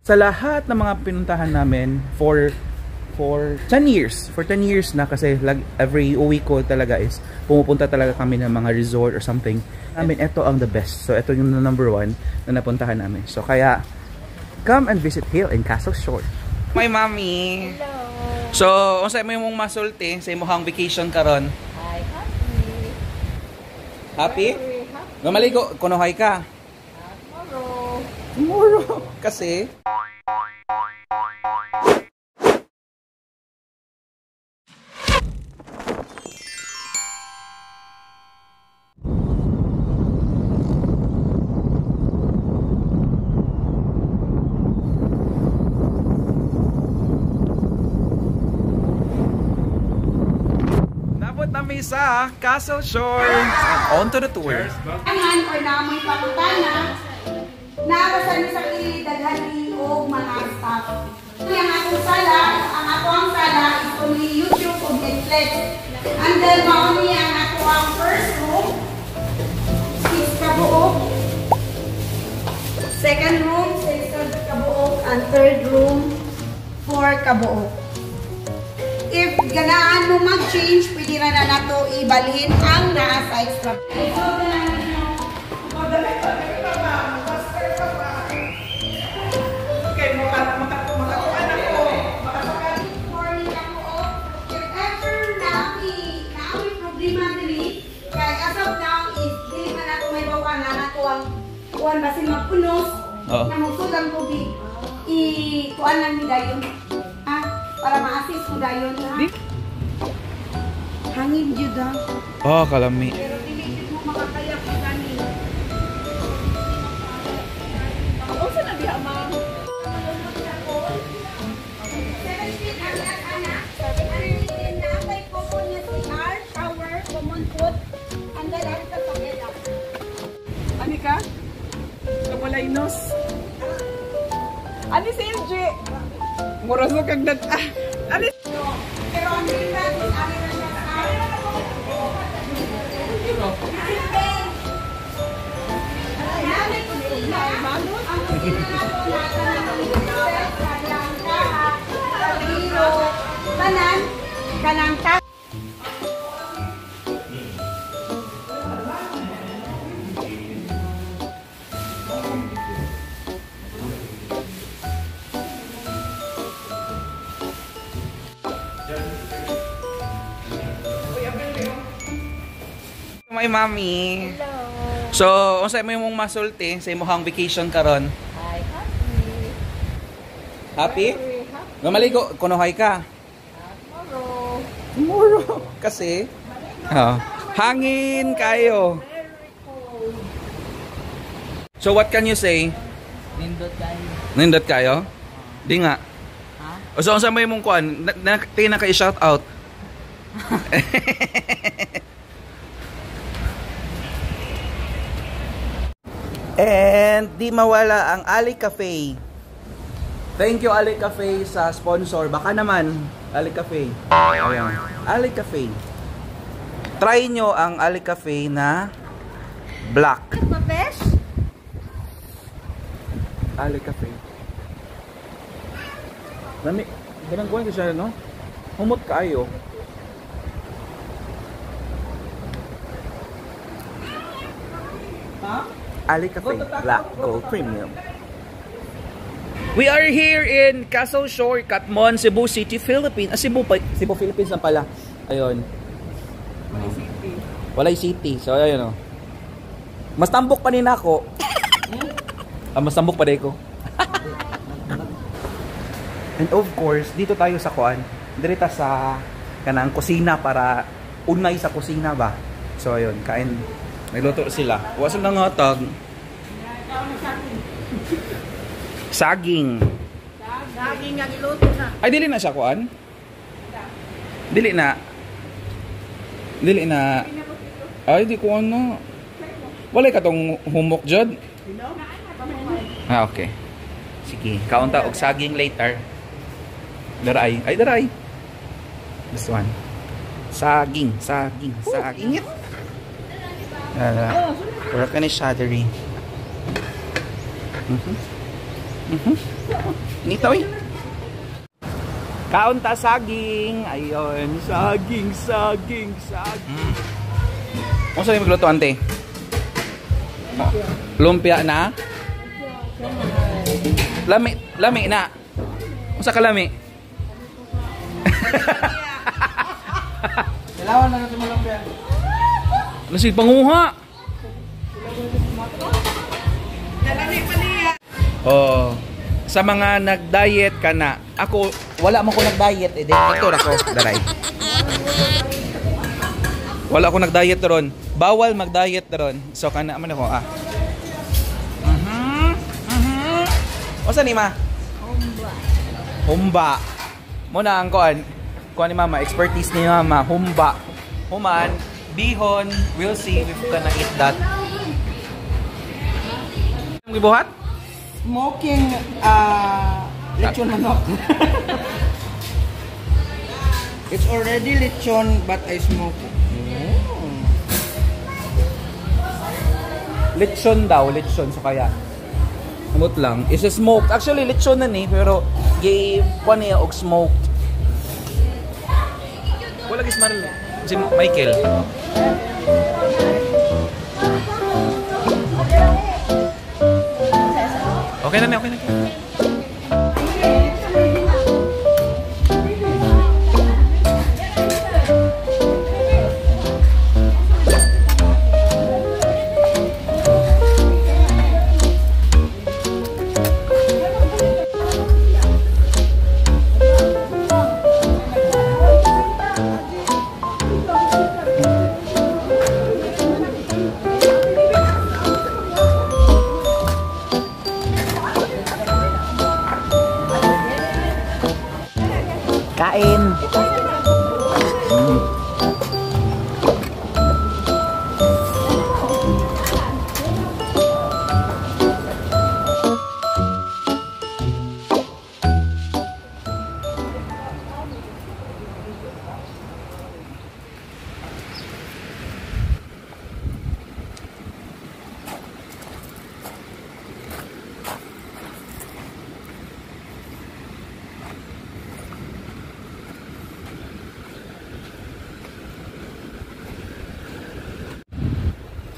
Sa lahat ng mga pinuntahan namin for 10 years. For 10 years na kasi every uwi ko talaga is pumupunta talaga kami ng mga resort or something. Namin ito ang the best. So ito yung number 1 na napuntahan namin. So kaya come and visit here in Castle Shore. My mommy. Hello. So unsa mo yung masulti sa imong vacation karon? Hi, happy. Happy? Very happy. Gamaligo kunuhay ka. Tomorrow. Tomorrow kasi kami sa Castle Shore. On to the tour. Angan or namoy pangutana nabasan sa kilid daghan o mga staff. Ang atong sala, ang atong sala is only YouTube o Netflix. And then mauni ang atong first room 6 kabuok. Second room 6 kabuok and third room 4 kabuok. If ganaan mo mag-change, pwede na nato ibalhin ang naa sa extra. Kuan basin magpunos, na magsulang tubig, kuan lang ni dayon. Para ma-assist mo dayon ha. Hangin jud ha. Oh, kalami. Pero dili mo makakaya ko gani. Unsa na diha ma? 7 feet ang anak. 7 feet na may common na CR, shower, common food, and then ang sa pagela. Ani ka? Kabalainos. Ani si LJ? Mura sa kagdag. Ani? Pero ang dila is ari na siya sa area. Nanay ko sila. Ang kanan, kanang ta. My mommy. Hello. So unsa mo yung masulti sa imong vacation karon? Hi, happy. Happy? Very happy. Gamaligo kunuhay ka. Tomorrow. Tomorrow kasi hangin kayo. Very cold. So what can you say? Nindot kayo. Nindot kayo? Di nga. Ha? O so unsa mo imong kuan? Na kay shout out. And di mawala ang Ali Cafe. Thank you Ali Cafe sa sponsor. Baka naman Ali Cafe. Ayan. Ali Cafe. Try nyo ang Ali Cafe na black. Papesh? Ali Cafe. Dami. Ganang kuwan ko siya, no? Humot kaayo. Ali Cafe Black Gold Premium. We are here in Castle Shore, Catmon, Cebu City, Philippines. Cebu Philippines na pala. Ayun. Walay City. So ayun, oh. Mas tambok pa nina ako. Mas tambok pa din ko. And of course, dito tayo sa kuan. Direta sa kanang kusina para unay sa kusina ba. So ayun, kain. Nagluto sila. Wasan na nga tag. Saging. Saging nga giluto na. Ay, dili na siya kuan? Dili na. Dili na. Ay, di ko ano. Wala ka tong humok jud. Okay. Sige, kaunta og saging later. Daray. Ay, daray. This one. Saging. Pura ka ni shattering. Nito eh. Kaunta saging. Ayun, saging. Ano sa'yo magluto, ante? Lumpia na? Lami na. Usa ka lami? Kailangan na natin malumpia. Nasig panguha. Nalami pa niya. Oh, sa mga nag-diet ka na. Ako, wala mo ko nag-diet eh. Ito na ko, daray. Wala ako nag-diet ron. Bawal mag-diet ron. So, kana man ako, Osa ni ma? Humba. Muna ang kuan ni mama, expertise ni mama, humba. Human, bihon, we'll see if we gonna eat that. Ang gibuhat? Smoking lechon manok. It's already lechon but I smoke it. Lechon daw, lechon so kaya. Amot lang, is a smoked. Actually lechon na ni pero gay kuan niya og smoked. Wala gis maral si Michael. Okay na. Kain.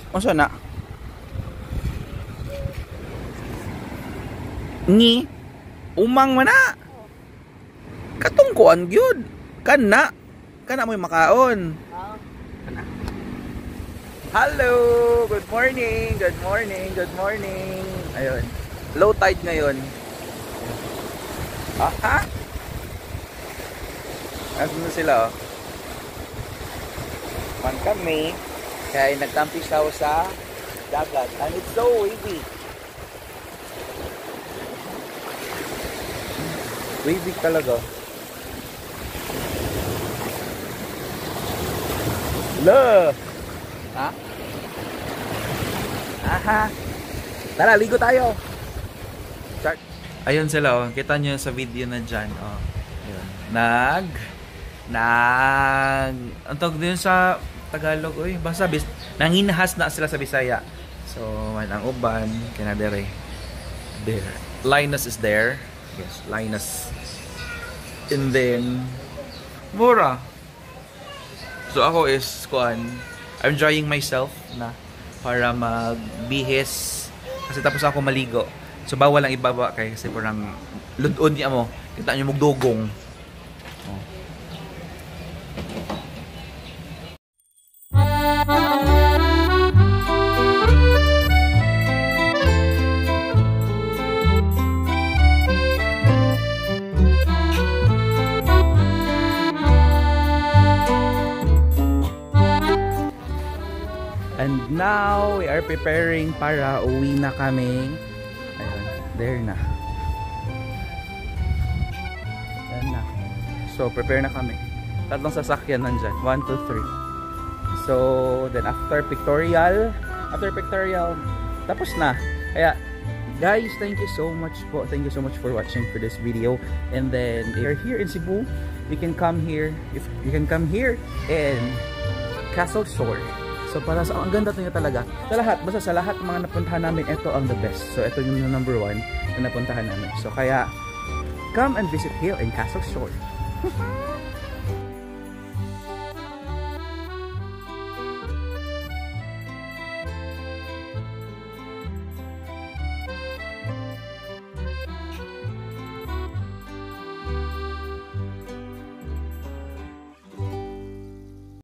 Masa na? Ni umang mana? Katungkuan gyud. Kana mo makaon. Kana. Hello, good morning. Ayun. Low tide ngayon. Aha. Asan sila? Man kami. Kaya nagtampish ako sa dagat. And it's so wavy. Wavy talaga. Hello! Ha? Aha! Tara, ligo tayo! Start! Ayun sila, oh. Kita nyo sa video na dyan. Oh. Ayun. Ang tawag din sa Tagalog, oy, basta nanginahas na sila sa Bisaya. So, ang uban, kinadere. There. Linus is there. Yes, Linus. And then, Mura. So, ako is, I'm enjoying myself na para magbihis. Kasi tapos ako maligo. So, bawal lang ibaba kasi parang ludod niya mo. Kita nyo magdugong. Oh. And now, we are preparing para uwi na kami. Ayun, there na. Ayan na. So, prepare na kami. Tatlong sasakyan nandyan. 1, 2, 3. So, then after pictorial, tapos na. Kaya, guys, thank you so much po. Thank you so much for watching for this video. And then, if you're here in Cebu, you can come here. If you can come here in Castle Shore. So para sa ang ganda niya talaga. Sa lahat, basta sa lahat ng mga napuntahan namin, ito ang the best. So ito yung number 1. na napuntahan namin. So kaya come and visit here in Castle Shore.